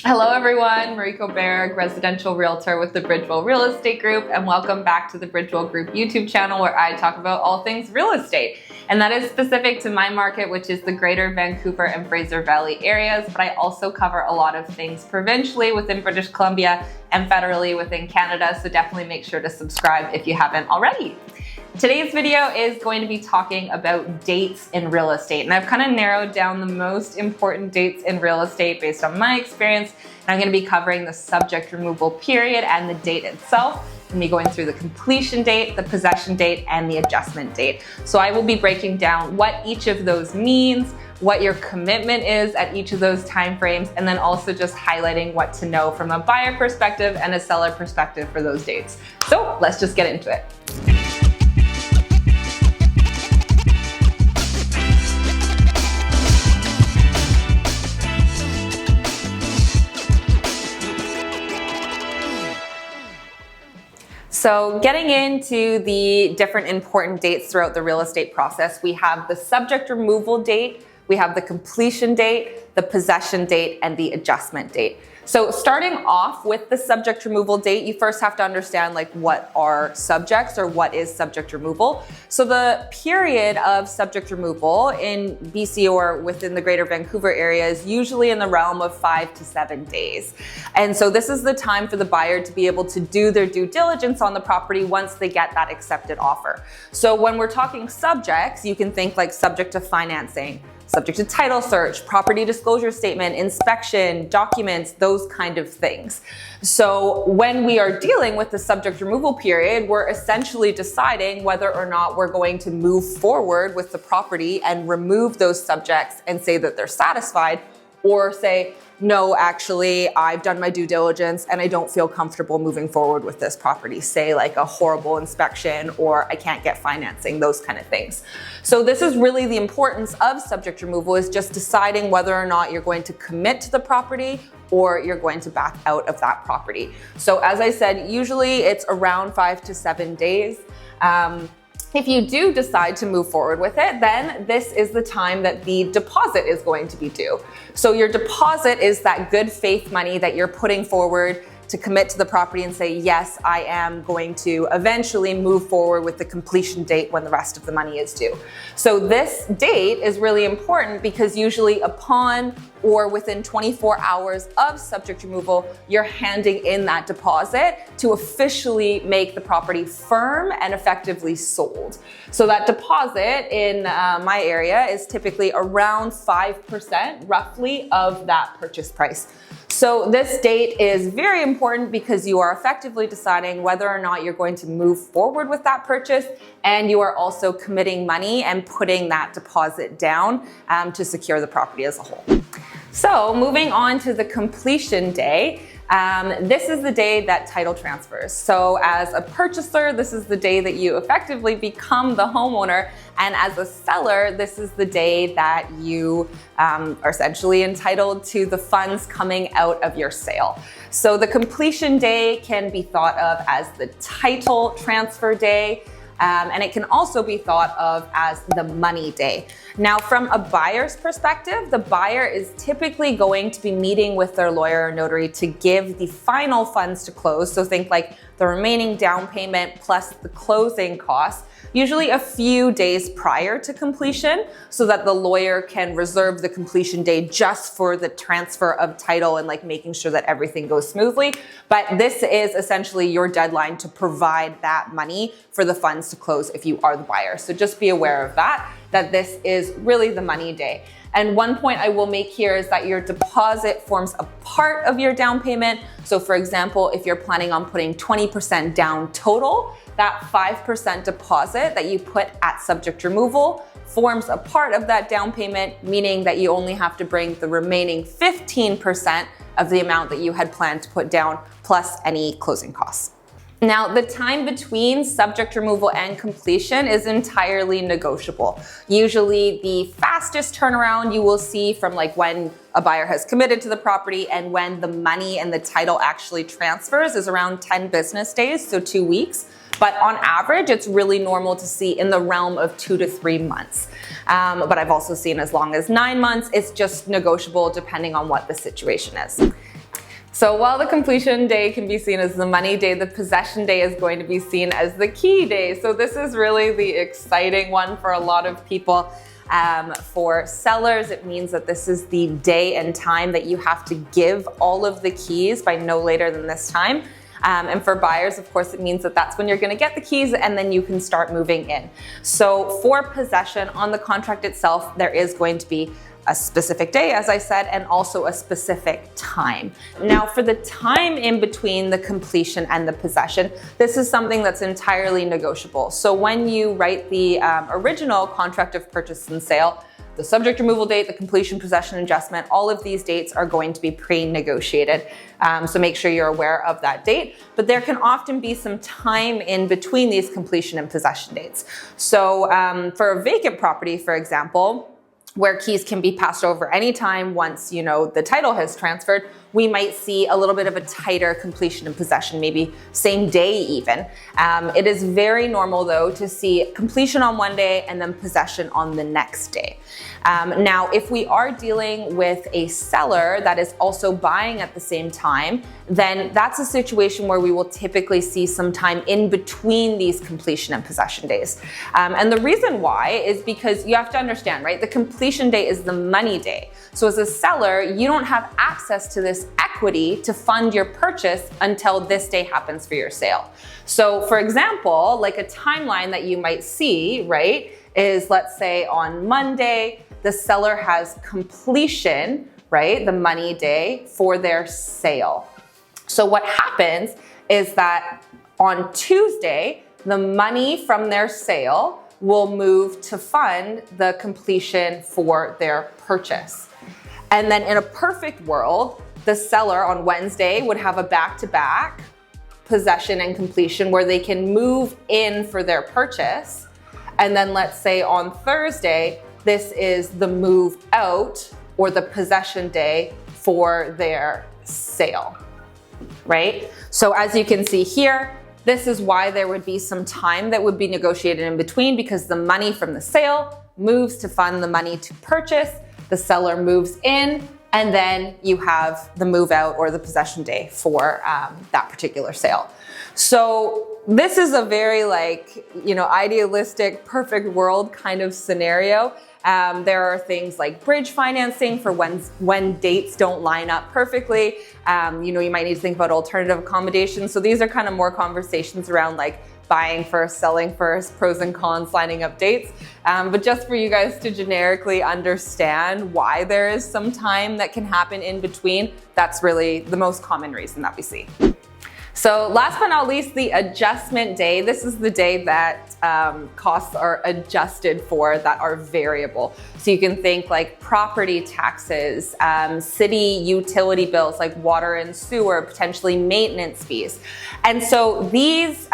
Hello everyone, Mariko, residential realtor with the Bridgewell Real Estate Group, and welcome back to the Bridgewell Group YouTube channel where I talk about all things real estate. And that is specific to my market, which is the Greater Vancouver and Fraser Valley areas, but I also cover a lot of things provincially within British Columbia and federally within Canada, so definitely make sure to subscribe if you haven't already. Today's video is going to be talking about dates in real estate, and I've kind of narrowed down the most important dates in real estate based on my experience, and I'm going to be covering the subject removal period and the date itself. I'm going to be going through the completion date, the possession date, and the adjustment date. So I will be breaking down what each of those means, what your commitment is at each of those timeframes, and then also just highlighting what to know from a buyer perspective and a seller perspective for those dates. So let's just get into it. So getting into the different important dates throughout the real estate process, we have the subject removal date, we have the completion date, the possession date, and the adjustment date. So starting off with the subject removal date, you first have to understand what are subjects or what is subject removal. So the period of subject removal in BC or within the Greater Vancouver area is usually in the realm of 5 to 7 days. And so this is the time for the buyer to be able to do their due diligence on the property once they get that accepted offer. So when we're talking subjects, you can think like subject to financing, subject to title search, property disclosure statement, inspection, documents, those kind of things. So when we are dealing with the subject removal period, we're essentially deciding whether or not we're going to move forward with the property and remove those subjects and say that they're satisfied, or say, no, actually, I've done my due diligence and I don't feel comfortable moving forward with this property. Say like a horrible inspection, or I can't get financing, those kind of things. So this is really the importance of subject removal, is just deciding whether or not you're going to commit to the property or you're going to back out of that property. So as I said, usually it's around 5 to 7 days. If you do decide to move forward with it, then this is the time that the deposit is going to be due. So your deposit is that good faith money that you're putting forward to commit to the property and say, yes, I am going to eventually move forward with the completion date when the rest of the money is due. So this date is really important because usually upon or within 24 hours of subject removal, you're handing in that deposit to officially make the property firm and effectively sold. So that deposit in my area is typically around 5% roughly of that purchase price. So this date is very important because you are effectively deciding whether or not you're going to move forward with that purchase, and you are also committing money and putting that deposit down to secure the property as a whole. So moving on to the completion day, this is the day that title transfers. So as a purchaser, this is the day that you effectively become the homeowner. And as a seller, this is the day that you are essentially entitled to the funds coming out of your sale. So the completion day can be thought of as the title transfer day. And it can also be thought of as the money day. Now, from a buyer's perspective, the buyer is typically going to be meeting with their lawyer or notary to give the final funds to close. So think like the remaining down payment plus the closing costs, usually a few days prior to completion, so that the lawyer can reserve the completion day just for the transfer of title and making sure that everything goes smoothly. But this is essentially your deadline to provide that money for the funds to close if you are the buyer. So just be aware of that this is really the money day. And one point I will make here is that your deposit forms a part of your down payment. So for example, if you're planning on putting 20% down total, that 5% deposit that you put at subject removal forms a part of that down payment, meaning that you only have to bring the remaining 15% of the amount that you had planned to put down, plus any closing costs. Now, the time between subject removal and completion is entirely negotiable. Usually the fastest turnaround you will see from when a buyer has committed to the property and when the money and the title actually transfers is around 10 business days, so 2 weeks. But on average, it's really normal to see in the realm of 2 to 3 months. But I've also seen as long as 9 months. It's just negotiable depending on what the situation is. So while the completion day can be seen as the money day, the possession day is going to be seen as the key day. So this is really the exciting one for a lot of people. For sellers, it means that this is the day and time that you have to give all of the keys by no later than this time. And for buyers, of course, it means that that's when you're going to get the keys and then you can start moving in. So for possession on the contract itself, there is going to be a specific day, as I said, and also a specific time. Now, for the time in between the completion and the possession, this is something that's entirely negotiable. So when you write the original contract of purchase and sale, the subject removal date, the completion, possession, adjustment, all of these dates are going to be pre-negotiated. So make sure you're aware of that date. But there can often be some time in between these completion and possession dates. So for a vacant property, for example, where keys can be passed over anytime once, the title has transferred, we might see a little bit of a tighter completion and possession, maybe same day even. It is very normal though to see completion on one day and then possession on the next day. Now, if we are dealing with a seller that is also buying at the same time, then that's a situation where we will typically see some time in between these completion and possession days. And the reason why is because you have to understand, right? The completion day is the money day. So as a seller, you don't have access to this equity to fund your purchase until this day happens for your sale. So for example, like a timeline that you might see, right, is let's say on Monday, the seller has completion, right, the money day for their sale. So what happens is that on Tuesday, the money from their sale will move to fund the completion for their purchase. And then in a perfect world, the seller on Wednesday would have a back-to-back possession and completion where they can move in for their purchase. And then let's say on Thursday, this is the move out or the possession day for their sale, right? So as you can see here, this is why there would be some time that would be negotiated in between, because the money from the sale moves to fund the money to purchase, the seller moves in, and then you have the move out or the possession day for that particular sale. So this is a very idealistic, perfect world kind of scenario. There are things like bridge financing for when dates don't line up perfectly. You might need to think about alternative accommodations. So these are kind of more conversations around like buying first, selling first, pros and cons, lining up dates. But just for you guys to generically understand why there is some time that can happen in between, that's really the most common reason that we see. So last but not least, the adjustment day. This is the day that costs are adjusted for that are variable. So you can think like property taxes, city utility bills like water and sewer, potentially maintenance fees. And so these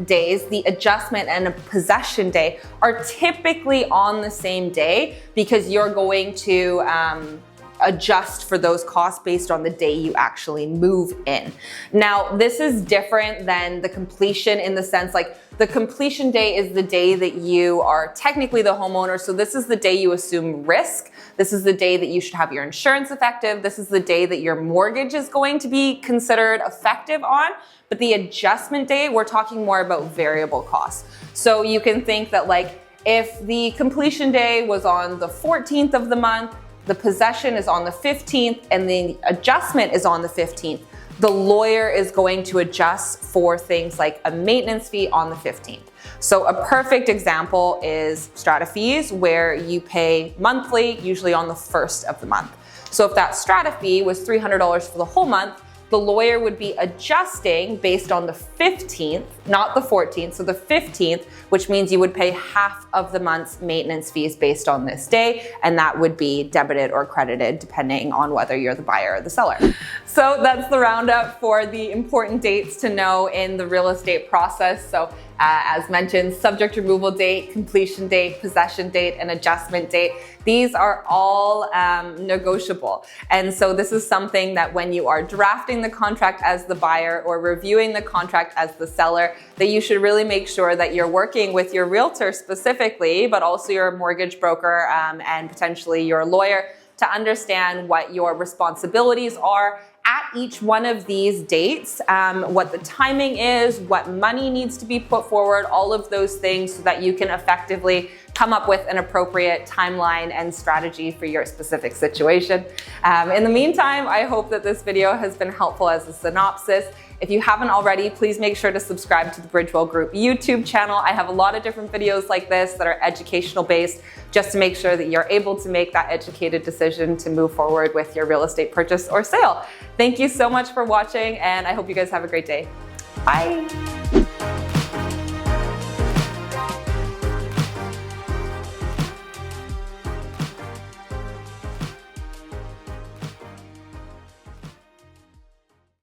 days, the adjustment and a possession day are typically on the same day because you're going to adjust for those costs based on the day you actually move in. Now, this is different than the completion in the sense like the completion day is the day that you are technically the homeowner. So this is the day you assume risk. This is the day that you should have your insurance effective. This is the day that your mortgage is going to be considered effective on. But the adjustment day, we're talking more about variable costs. So you can think that like if the completion day was on the 14th of the month, the possession is on the 15th, and the adjustment is on the 15th. The lawyer is going to adjust for things like a maintenance fee on the 15th. So a perfect example is strata fees, where you pay monthly, usually on the 1st of the month. So if that strata fee was $300 for the whole month, the lawyer would be adjusting based on the 15th, not the 14th, so the 15th, which means you would pay half of the month's maintenance fees based on this day, and that would be debited or credited depending on whether you're the buyer or the seller. So that's the roundup for the important dates to know in the real estate process. So as mentioned, subject removal date, completion date, possession date, and adjustment date. These are all negotiable. And so this is something that when you are drafting the contract as the buyer or reviewing the contract as the seller, that you should really make sure that you're working with your realtor specifically, but also your mortgage broker and potentially your lawyer to understand what your responsibilities are at each one of these dates, what the timing is, what money needs to be put forward, all of those things so that you can effectively come up with an appropriate timeline and strategy for your specific situation. In the meantime, I hope that this video has been helpful as a synopsis. If you haven't already, please make sure to subscribe to the Bridgewell Group YouTube channel. I have a lot of different videos like this that are educational based, just to make sure that you're able to make that educated decision to move forward with your real estate purchase or sale. Thank you so much for watching, and I hope you guys have a great day. Bye.